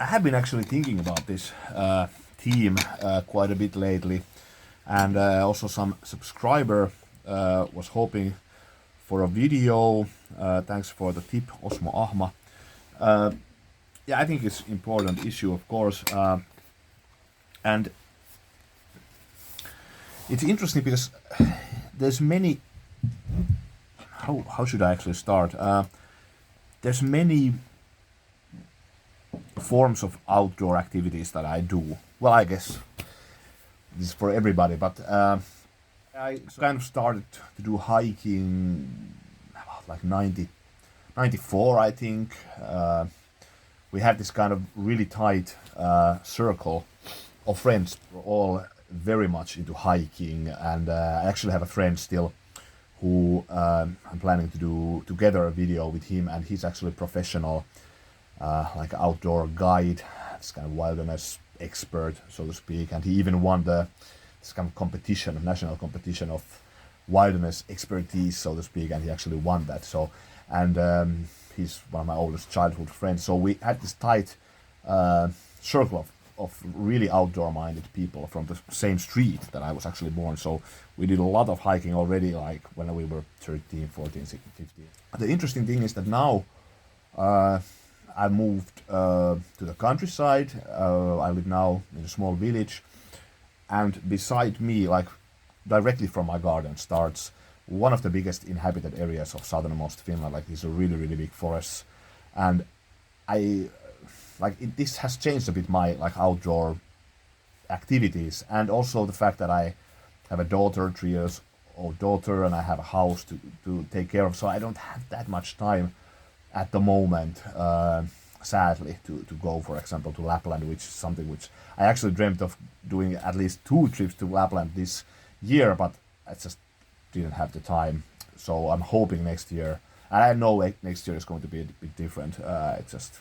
I have been actually thinking about this theme quite a bit lately, and also some subscriber was hoping for a video. Thanks for the tip, Osmo Ahma. Yeah, I think it's important issue, of course, and it's interesting because there's many. How should I actually start? There's many forms of outdoor activities that I do. Well, I guess this is for everybody, but I kind of started to do hiking about like 94, I think. We had this kind of really tight circle of friends. We're all very much into hiking, and I actually have a friend still who I'm planning to do together a video with him, and he's actually a professional like outdoor guide, this kind of wilderness expert, so to speak, and he even won this kind of competition, national competition of wilderness expertise, so to speak, and he actually won that. So, and he's one of my oldest childhood friends. So we had this tight circle of really outdoor-minded people from the same street that I was actually born. So we did a lot of hiking already, like when we were 13, 14, 16, 15. The interesting thing is that now I moved to the countryside. I live now in a small village, and beside me, like directly from my garden, starts one of the biggest inhabited areas of southernmost Finland. Like these are really, really big forests, and this has changed a bit my like outdoor activities, and also the fact that I have a daughter, 3 years old daughter, and I have a house to take care of. So I don't have that much time at the moment, sadly, to go, for example, to Lapland, which is something which I actually dreamt of doing at least 2 trips to Lapland this year, but I just didn't have the time. So I'm hoping next year, and I know next year is going to be a bit different. I just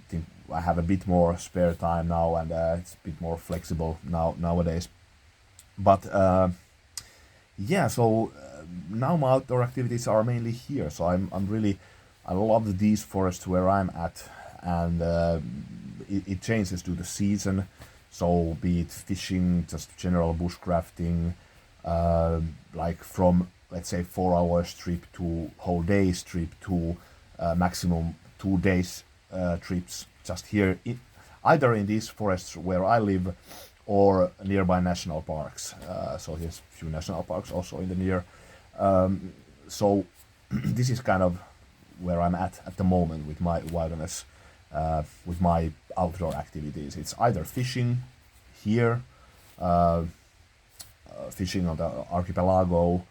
think I have a bit more spare time now, and it's a bit more flexible nowadays. But yeah, so now my outdoor activities are mainly here. So I love these forests where I'm at, and it changes to the season. So be it fishing, just general bushcrafting, like from, let's say, 4 hours trip to whole days trip to maximum 2 days trips just here, either in these forests where I live or nearby national parks. So here's a few national parks also in the near. So this is kind of where I'm at the moment with my wilderness, with my outdoor activities. It's either fishing here, fishing on the archipelago,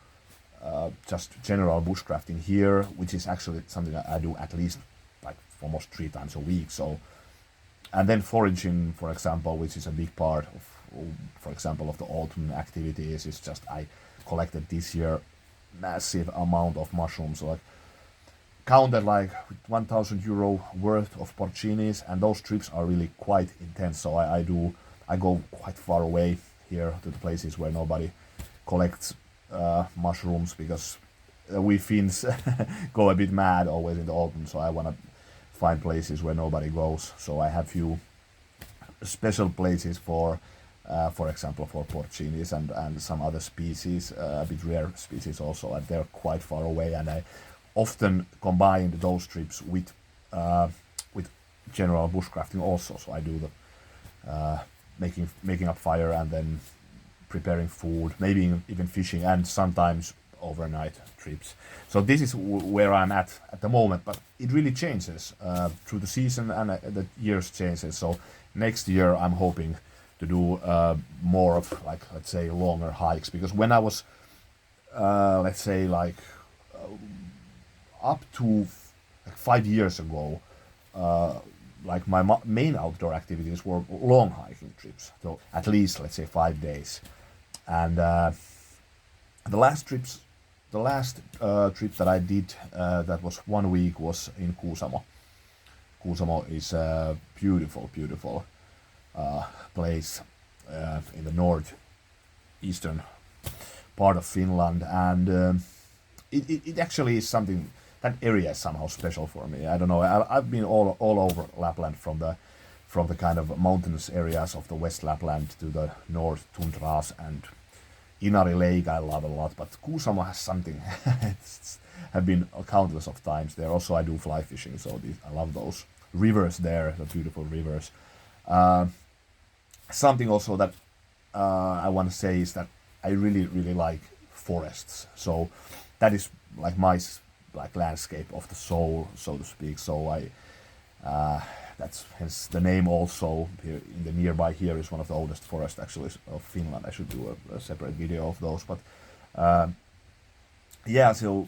just general bushcrafting here, which is actually something that I do at least like almost 3 times a week. So, and then foraging, for example, which is a big part of, for example, of the autumn activities. Is just I collected this year massive amount of mushrooms, like counted like €1,000 worth of porcinis, and those trips are really quite intense. So I go quite far away here to the places where nobody collects mushrooms, because we Finns go a bit mad always in the autumn. So I want to find places where nobody goes. So I have few special places for example, for porcinis and some other species, a bit rare species also, and they're quite far away. And I often combine those trips with general bushcrafting also. So I do the making up fire and then preparing food, maybe even fishing, and sometimes overnight trips. So this is where I'm at the moment, but it really changes through the season, and the years changes. So next year I'm hoping to do more of, like, let's say, longer hikes, because when I was let's say like up to like 5 years ago, like my main outdoor activities were long hiking trips, so at least, let's say, 5 days. And the last trips that I did that was 1 week was in Kuusamo. Kuusamo is a beautiful place in the northeastern part of Finland, and it actually is something that area is somehow special for me. I don't know. I've been all over Lapland from the kind of mountainous areas of the West Lapland to the North tundras, and Inari Lake I love a lot, but Kuusamo has something. Have been countless of times there. Also, I do fly fishing, so I love those rivers there, the beautiful rivers. Something also that I want to say is that I really like forests. So that is like my like landscape of the soul, so to speak. So that's hence the name. Also here in the nearby here is one of the oldest forests actually of Finland. I should do a separate video of those, but yeah. So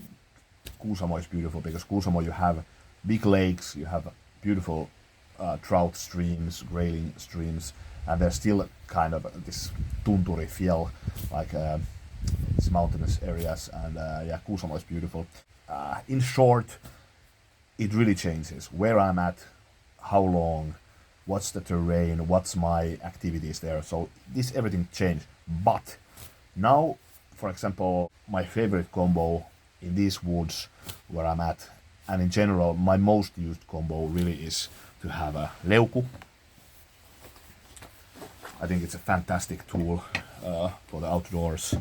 Kuusamo is beautiful because Kuusamo you have big lakes, you have beautiful trout streams, grayling streams, and there's still kind of this tunturi feel, like these mountainous areas, and yeah, Kuusamo is beautiful. In short, it really changes where I'm at, how long, what's the terrain, what's my activities there. So this everything changed. But now, for example, my favorite combo in these woods where I'm at, and in general, my most used combo really is to have a leuku. I think it's a fantastic tool for the outdoors.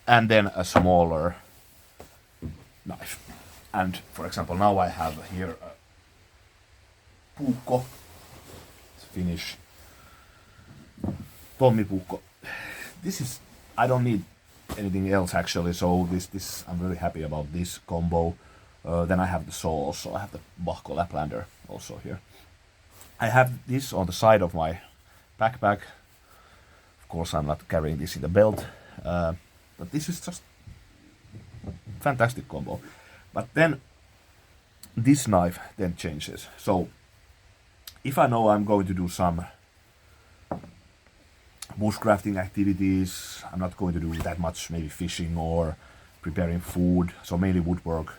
And then a smaller knife. And for example, now I have here a puukko. It's Finnish tommipuukko. This is, I don't need anything else actually, so this I'm really happy about this combo. Then I have the saw also. I have the Bahko Laplander also here. I have this on the side of my backpack. Of course, I'm not carrying this in the belt, but this is just fantastic combo. But then this knife then changes. So if I know I'm going to do some bushcrafting activities, I'm not going to do that much, maybe fishing or preparing food, so mainly woodwork,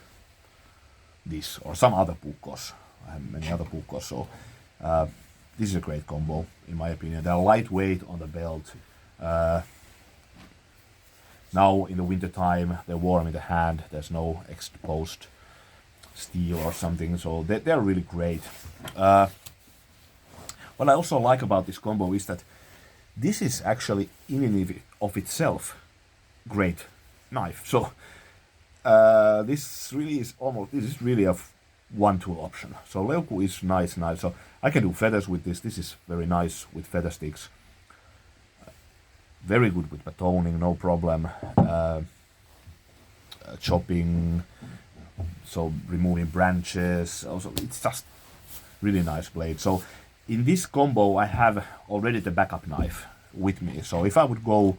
this or some other puukkos. I have many other puukkos, so this is a great combo in my opinion. They're lightweight on the belt. Now in the winter time they're warm in the hand, there's no exposed steel or something, so they're really great. What I also like about this combo is that this is actually in and of itself great knife. So this is really a one tool option. So leuku is nice knife. So I can do feathers with this. This is very nice with feather sticks. Very good with batoning, no problem. Chopping, so removing branches. Also, it's just really nice blade. So in this combo, I have already the backup knife with me. So if I would go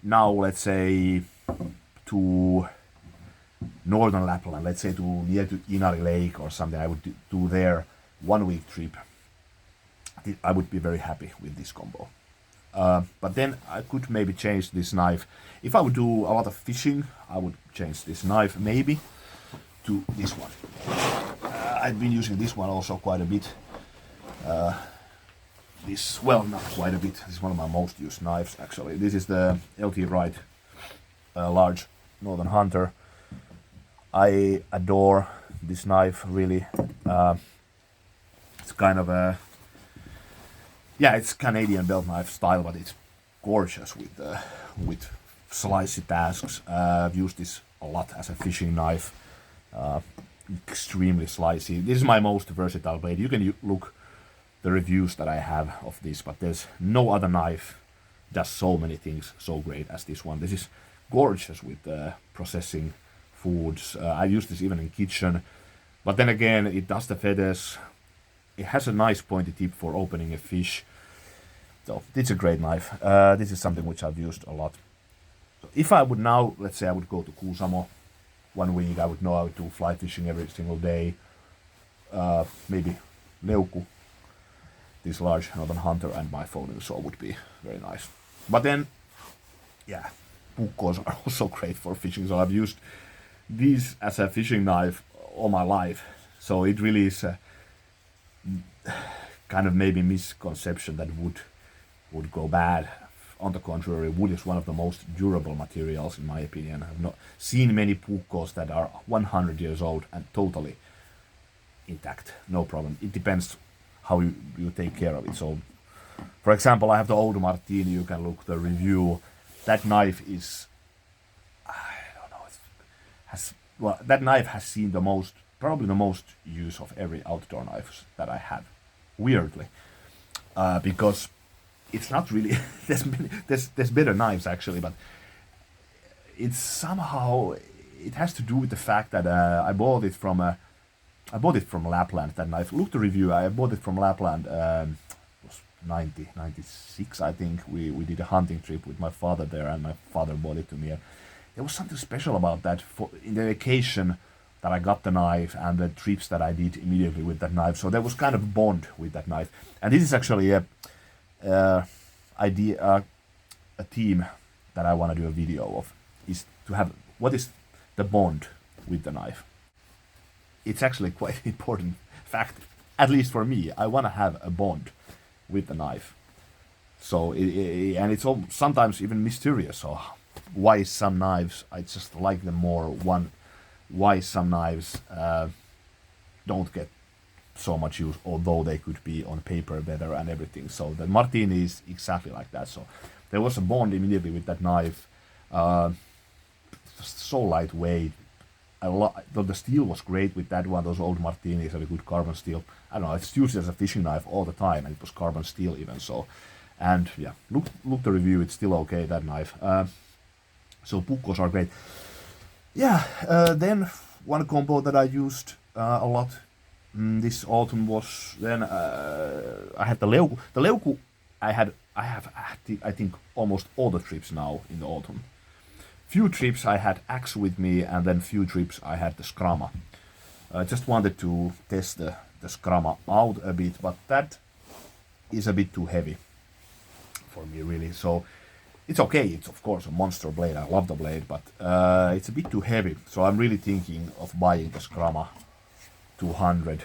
now, let's say to northern Lapland, let's say near to Inari Lake or something, I would do there 1 week trip. I would be very happy with this combo. But then I could maybe change this knife. If I would do a lot of fishing, I would change this knife maybe to this one. I've been using this one also quite a bit. Not quite a bit. This is one of my most used knives actually. This is the LT Wright large Northern Hunter. I adore this knife really. It's kind of a, yeah, it's Canadian belt knife style, but it's gorgeous with slicey tasks. I've used this a lot as a fishing knife. Extremely slicey. This is my most versatile blade. You can look the reviews that I have of this, but there's no other knife does so many things so great as this one. This is gorgeous with processing foods. I use this even in kitchen, but then again, it does the feathers. It has a nice pointy tip for opening a fish. So it's a great knife. This is something which I've used a lot. So if I would now, let's say I would go to Kuusamo 1 week, I would know I would do fly fishing every single day. Maybe leuku, this large Northern Hunter, and my folding saw would be very nice. But then, yeah, puukkos are also great for fishing. So I've used these as a fishing knife all my life. So it really is a kind of maybe misconception that would go bad on the contrary, wood is one of the most durable materials in my opinion. I've not seen many puukko's that are 100 years old and totally intact, no problem. It depends how you take care of it. So, for example, I have the old Martini. You can look the review. That knife is, I don't know, that knife has seen probably the most use of every outdoor knife that I have. Weirdly, because it's not really there's better knives actually, but it's somehow it has to do with the fact that I bought it from Lapland. That knife. Look the review. I bought it from Lapland. It was 96, I think. We did a hunting trip with my father there, and my father bought it to me. And there was something special about that. In the occasion that I got the knife and the trips that I did immediately with that knife. So there was kind of a bond with that knife. And this is actually a theme that I want to do a video of, is to have what is the bond with the knife. It's actually quite an important fact, at least for me. I want to have a bond with the knife. So and it's sometimes even mysterious. So why some knives I just like them more. Why some knives don't get so much use, although they could be on paper better and everything. So the Martini is exactly like that. So there was a bond immediately with that knife. So lightweight. The steel was great with that one. Those old Martinis have a good carbon steel. I don't know. It's used as a fishing knife all the time, and it was carbon steel even. So, and yeah, look the review. It's still okay, that knife. So puukko's are great. Yeah, then one combo that I used a lot this autumn was then I had the leuku. The leuku I have I think almost all the trips now in the autumn. Few trips I had axe with me, and then few trips I had the Skrama. I just wanted to test the Skrama out a bit, but that is a bit too heavy for me really. So it's okay, it's of course a monster blade, I love the blade, but it's a bit too heavy. So I'm really thinking of buying the Skrama 200.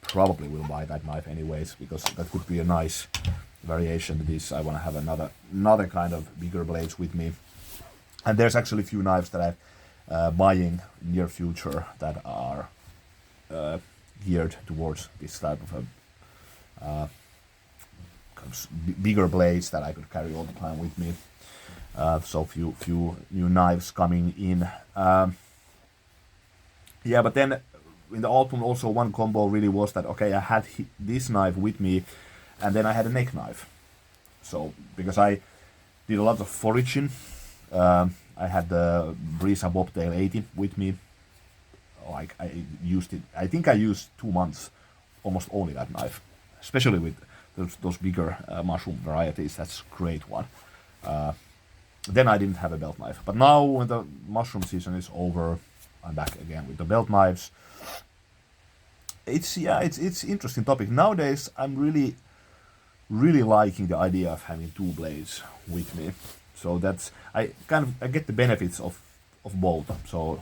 Probably will buy that knife anyways, because that could be a nice variation to this. I want to have another kind of bigger blades with me. And there's actually a few knives that I'm buying near future that are geared towards this type of a bigger blades that I could carry all the time with me. So few new knives coming in. Yeah, but then in the autumn also one combo really was that, okay, I had this knife with me, and then I had a neck knife. So because I did a lot of foraging, I had the Brisa Bobtail 80 with me. Like I used it. I think I used 2 months almost only that knife, especially with those bigger mushroom varieties. That's a great one. Then I didn't have a belt knife, but now when the mushroom season is over, I'm back again with the belt knives. It's interesting topic nowadays. I'm really liking the idea of having two blades with me. So that's I get the benefits of both. So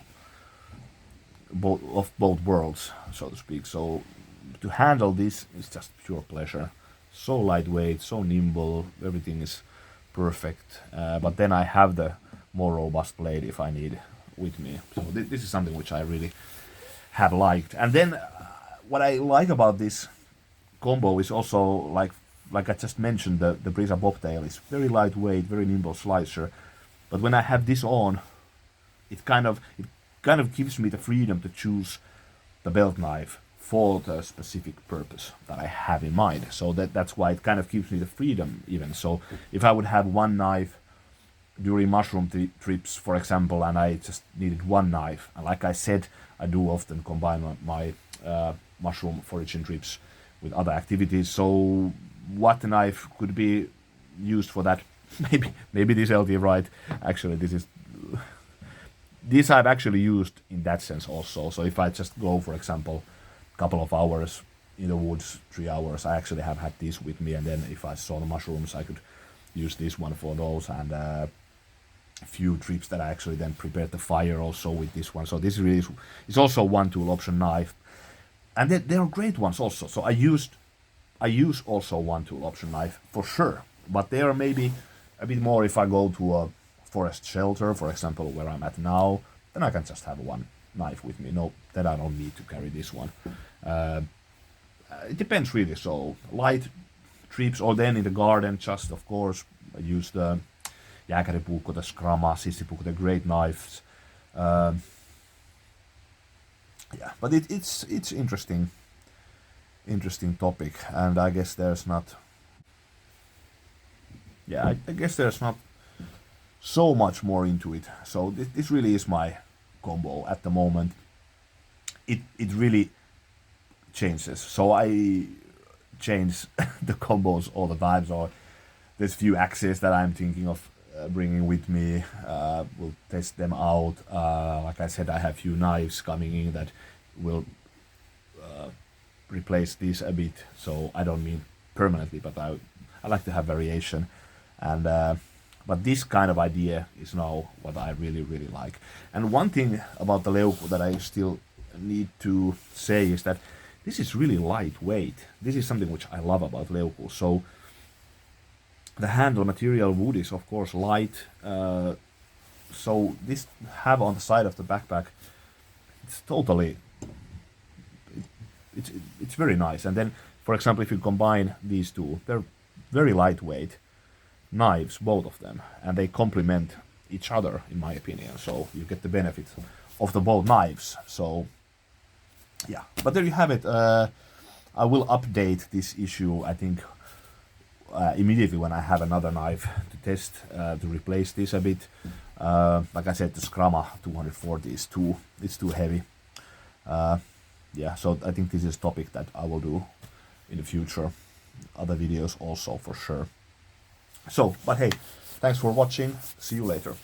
both worlds, so to speak. So to handle this is just pure pleasure. So lightweight, so nimble, everything is perfect. But then I have the more robust blade if I need with me. So this is something which I really have liked. And then what I like about this combo is also like I just mentioned, the Brisa Bobtail is very lightweight, very nimble slicer. But when I have this on, it kind of gives me the freedom to choose the belt knife for the specific purpose that I have in mind. So that's why it kind of gives me the freedom even. So if I would have one knife during mushroom trips, for example, and I just needed one knife, and like I said, I do often combine my mushroom foraging trips with other activities. So what knife could be used for that? Maybe this LT right. Actually, this I've actually used in that sense also. So if I just go, for example, a couple of hours in the woods, 3 hours, I actually have had this with me, and then if I saw the mushrooms, I could use this one for those, and a few trips that I actually then prepared the fire also with this one. So this really is also one tool option knife, and they are great ones also. So I use also one tool option knife for sure, but they are maybe a bit more if I go to a forest shelter, for example, where I'm at now, then I can just have one knife with me. No, then I don't need to carry this one. It depends really. So light trips, or then in the garden, just of course I use the jääkäripuukko, the skrama, sissipuukko, the great knives. Yeah, but it's interesting topic, and I guess there's not. Yeah, I guess there's not so much more into it. So this really is my combo at the moment. It really changes. So I change the combos all the time. So there's few axes that I'm thinking of bringing with me. We'll test them out. Like I said, I have few knives coming in that will replace this a bit. So I don't mean permanently, but I like to have variation. And but this kind of idea is now what I really like. And one thing about the Leuku that I still need to say is that this is really lightweight. This is something which I love about Leuku. So the handle material wood is of course light. So this have on the side of the backpack, it's totally, it's very nice. And then, for example, if you combine these two, they're very lightweight knives, both of them, and they complement each other, in my opinion. So you get the benefit of the both knives. So yeah, but there you have it. I will update this issue, I think, immediately when I have another knife to test to replace this a bit. Like I said, the Skrama 240 is too heavy. Yeah, so I think this is a topic that I will do in the future, other videos also for sure. So, but hey, thanks for watching. See you later.